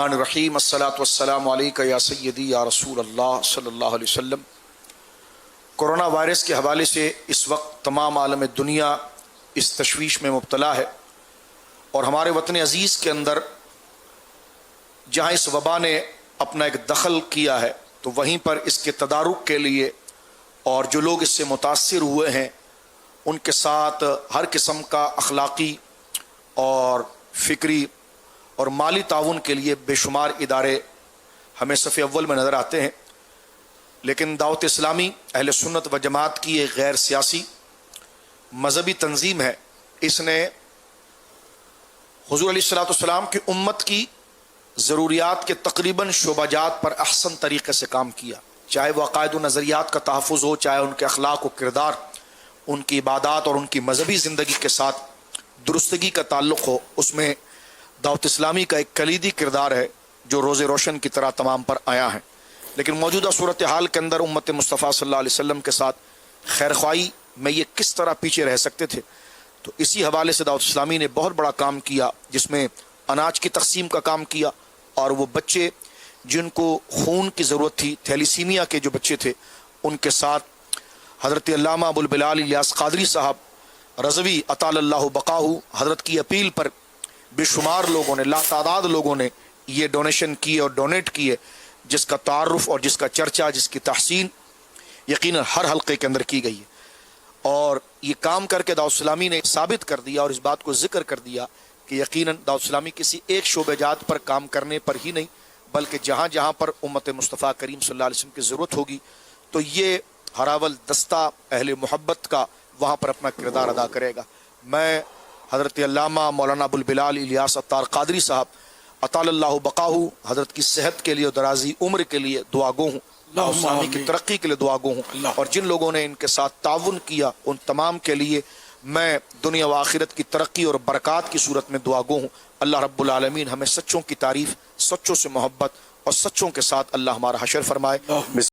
الرحیم الصلاۃ والسلام علیکہ یا سیدی یا رسول اللہ صلی اللہ علیہ وسلم۔ کورونا وائرس کے حوالے سے اس وقت تمام عالم دنیا اس تشویش میں مبتلا ہے، اور ہمارے وطن عزیز کے اندر جہاں اس وبا نے اپنا ایک دخل کیا ہے تو وہیں پر اس کے تدارک کے لیے اور جو لوگ اس سے متاثر ہوئے ہیں ان کے ساتھ ہر قسم کا اخلاقی اور فکری اور مالی تعاون کے لیے بے شمار ادارے ہمیں صف اول میں نظر آتے ہیں، لیکن دعوت اسلامی اہل سنت و جماعت کی ایک غیر سیاسی مذہبی تنظیم ہے۔ اس نے حضور علیہ الصلوۃ والسلام کی امت کی ضروریات کے تقریباً شعبہ جات پر احسن طریقے سے کام کیا، چاہے وہ عقائد و نظریات کا تحفظ ہو، چاہے ان کے اخلاق و کردار، ان کی عبادات اور ان کی مذہبی زندگی کے ساتھ درستگی کا تعلق ہو۔ اس میں دعوت اسلامی کا ایک کلیدی کردار ہے جو روز روشن کی طرح تمام پر آیا ہے، لیکن موجودہ صورتحال کے اندر امت مصطفیٰ صلی اللہ علیہ وسلم کے ساتھ خیرخواہی میں یہ کس طرح پیچھے رہ سکتے تھے، تو اسی حوالے سے دعوت اسلامی نے بہت بڑا کام کیا، جس میں اناج کی تقسیم کا کام کیا، اور وہ بچے جن کو خون کی ضرورت تھی، تھیلیسیمیا کے جو بچے تھے، ان کے ساتھ حضرت علامہ ابو البلال الیاس قادری صاحب رضوی اطال اللہ بقاہ حضرت کی اپیل پر بے شمار لوگوں نے، لاتعداد لوگوں نے یہ ڈونیشن کیے اور ڈونیٹ کیے، جس کا تعارف اور جس کا چرچا، جس کی تحسین یقیناً ہر حلقے کے اندر کی گئی ہے۔ اور یہ کام کر کے دعوت اسلامی نے ثابت کر دیا اور اس بات کو ذکر کر دیا کہ یقیناً دعوت اسلامی کسی ایک شعبہ جات پر کام کرنے پر ہی نہیں، بلکہ جہاں جہاں پر امت مصطفیٰ کریم صلی اللہ علیہ وسلم کی ضرورت ہوگی تو یہ ہراول دستہ اہل محبت کا وہاں پر اپنا کردار ادا کرے گا۔ میں حضرت علامہ مولانا ابو البلال الیاس اتار قادری صاحب اطال اللہ بقاہ حضرت کی صحت کے لیے اور درازی عمر کے لیے دعا گو ہوں، اسلامی کی ترقی کے لیے دعا گو ہوں، اور جن لوگوں نے ان کے ساتھ تعاون کیا ان تمام کے لیے میں دنیا و آخرت کی ترقی اور برکات کی صورت میں دعا گو ہوں۔ اللہ رب العالمین ہمیں سچوں کی تعریف، سچوں سے محبت اور سچوں کے ساتھ اللہ ہمارا حشر فرمائے۔